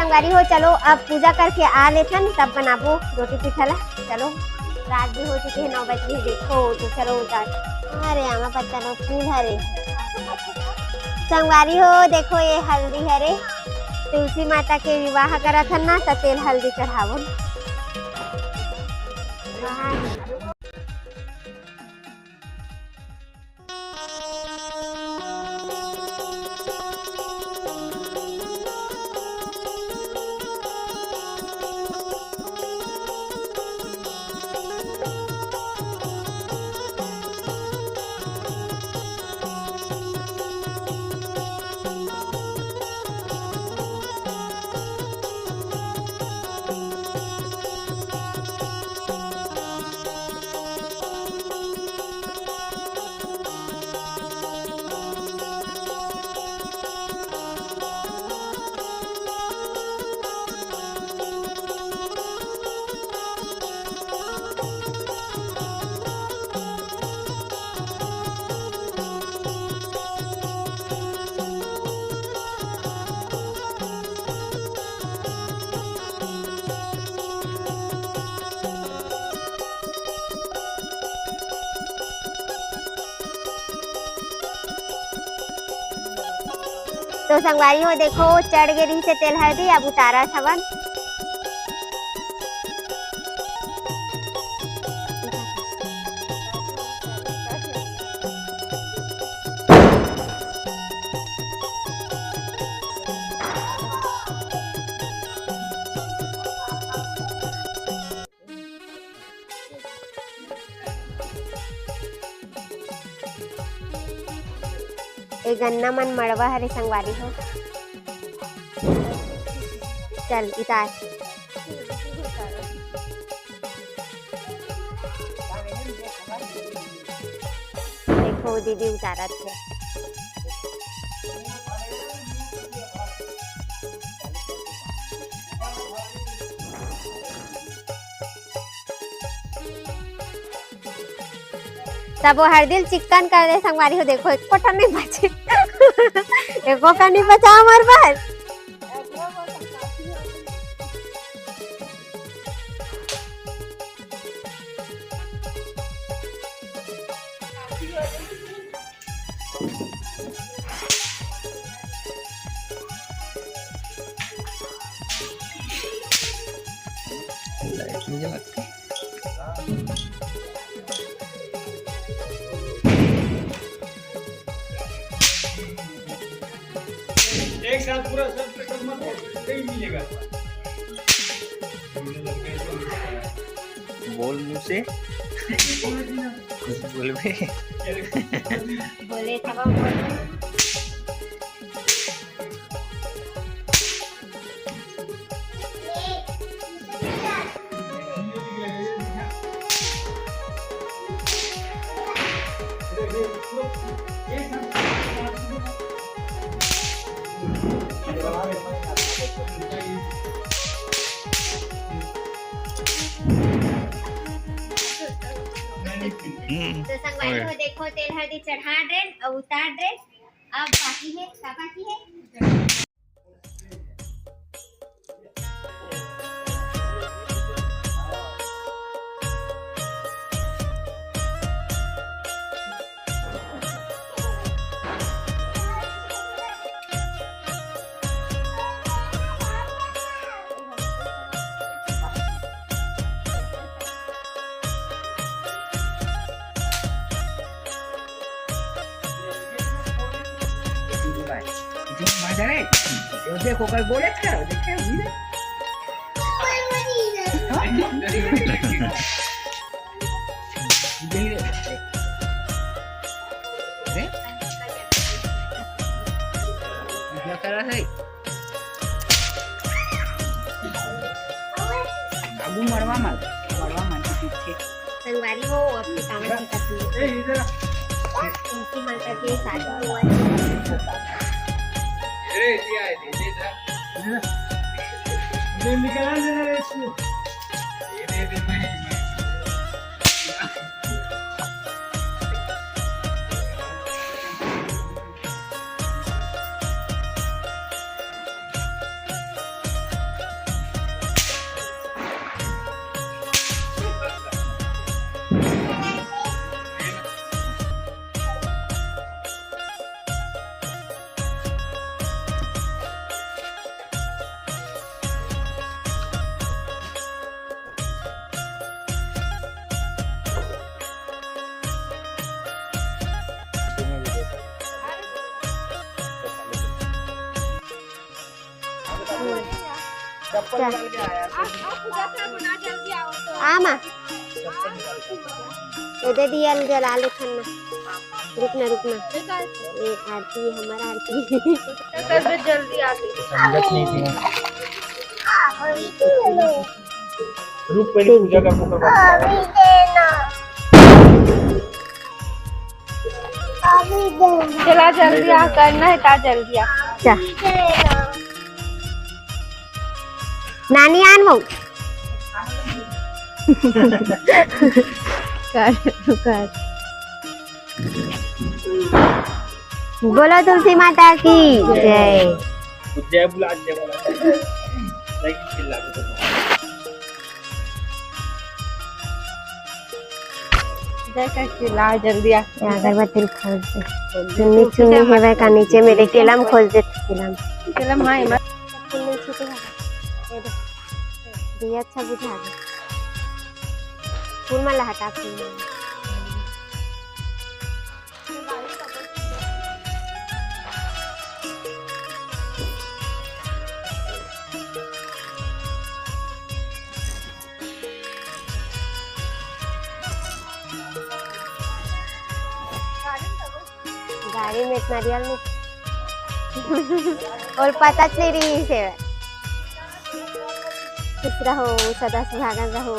संगवारी हो चलो अब पूजा करके आ लेथन तब बनाबो रोटी पिठला। चलो रात भी हो चुकी है 9 बज गए देखो तो चलो उतार। अरे आमा पत्ता नो फूल हरे संगवारी हो देखो ये हल्दी हरे तुलसी माता के विवाह करत हन ना त तेल हल्दी चढ़ावो। तो संगवारी हो देखो चढ़ गे रही से तेल हल्दी अब उतारा हवन। ए गन्ना मन मड़वा हरे संगवारी हो चल उतार। देखो दीदी उतारत है। तब वो हर दिल चिकन कर दे संगवारी हो देखो एक कोटा नहीं बचे एक का नहीं बचा हमारे पास। एक साथ पूरा सब मत नहीं मिलेगा। बोल मुँह से कुछ बोल बे बोले था बोल तो संगवारी हो देखो तेल हल्दी चढ़ा ड्रेस और उतार ड्रेस। अब बाकी है क्या बाकी है। देखो कल बोले थे देखे क्या कर रहा है बाबू मरवा मान पीछे संगवारी हो अपने कामन की कसम उनकी माता के शादी हुआ है। अरे दिया है दे निकाल देना रे इसको ये दे मैं चप्पल क्या? निकाल के आया आमा चप्पल निकाल के ये दे दिया जला ले खन्ना रुकना ये आरती हमारा आरती जल्दी आती समझत नहीं थी रुक पहले पूजा का मुकर चला जल्दी आ करना है ता जल्दी आ चा नानी आन वो कर बोलो तुलसी माता की जय। जय बुला नहीं चिल्ला के जैसा चिल्ला जल्दी आ अगरबत्ती खोज दे चुन्नी चुन्नी है का नीचे मेरे केलम खोज दे केलम चलम हाय मत चुन्नी छूटे है दे दिया अच्छा बुझा दे फूल माला हटा फूल गाड़ी में इतना रियल में और पता नहीं रही से खुश रहो सदा सुहागन रहो।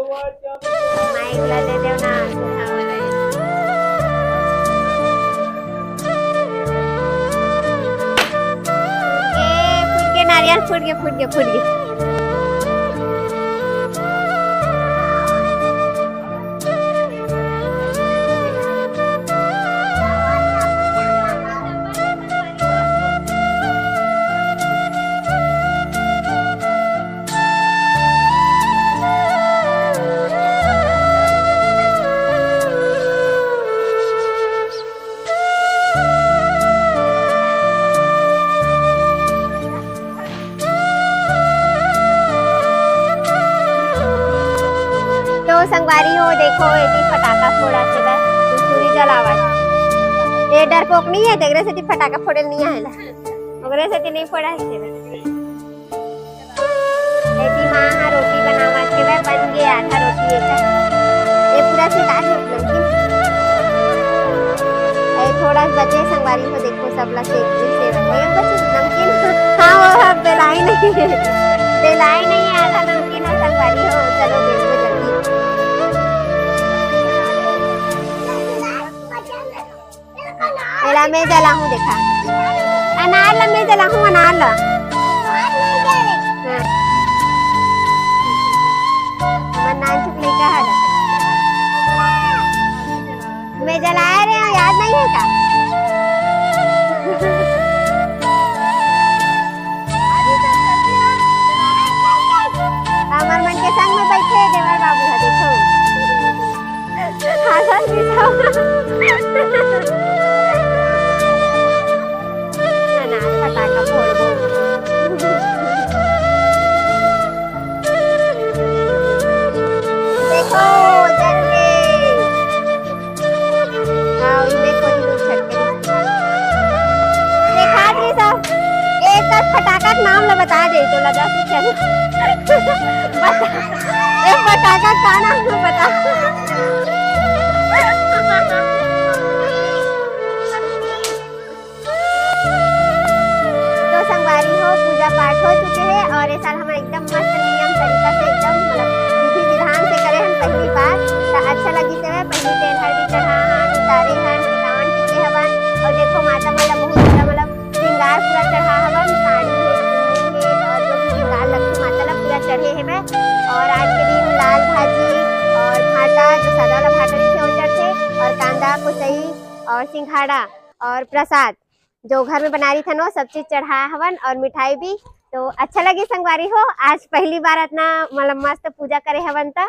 माइक ला दे दो ना नारियल फूट गया संगवारी हो देखो ये फटाका फोड़ा से सूरी जलावा ये डरपोक नहीं है देखरे से फटाका फोड़े नहीं आला ओकरे से नहीं फोड़ा है एती मां हा रोटी बनावा के बन गया आधा रोटी ये पूरा से काट नमकीन ए थोड़ा बचे संगवारी हो देखो सबला से बचे नमकीन हां वो बेलाई नहीं आधा नमकीन संगवारी हो चलो देखो मैं जला हूँ देखा अनार ला मैं जला हूँ अनार ला नान चुकली का है मैं जलाए रहे हूँ याद नहीं है का हमार मन के संग में बैठे देवर बाबू देखो फटाका फोड़ दो देखो जल गए हाँ इसमें कोई लोग छटके देखा थे सब एक फटाका का नाम ला बता दे तो लगा से चल एक फटाका का नाम बता पूजा पाठ हो चुके हैं और इस साल हम एकदम मस्त नियम तरीका से एकदम मतलब विधि विधान से करे हम पहली बार तो अच्छा लगी से पहली तेल हल्दी चढ़ा उतारे हन किसान टीके हवन और देखो माता मतलब बहुत सारा मतलब श्रृंगार पूरा चढ़ा हवन साड़ी है और जो भी श्रृंगार लक्ष्मी माता ला पूरा चढ़े है मैं और आज के दिन लाल भाजी और भाटा जो सादा वाला भाटा लिखे हो चढ़े और कांदा कुचई और सिंघाड़ा और प्रसाद जो घर में बना रही था नो सब चीज चढ़ाया हवन और मिठाई भी तो अच्छा लगी संगवारी हो आज पहली बार इतना मतलब मस्त पूजा करे हवन था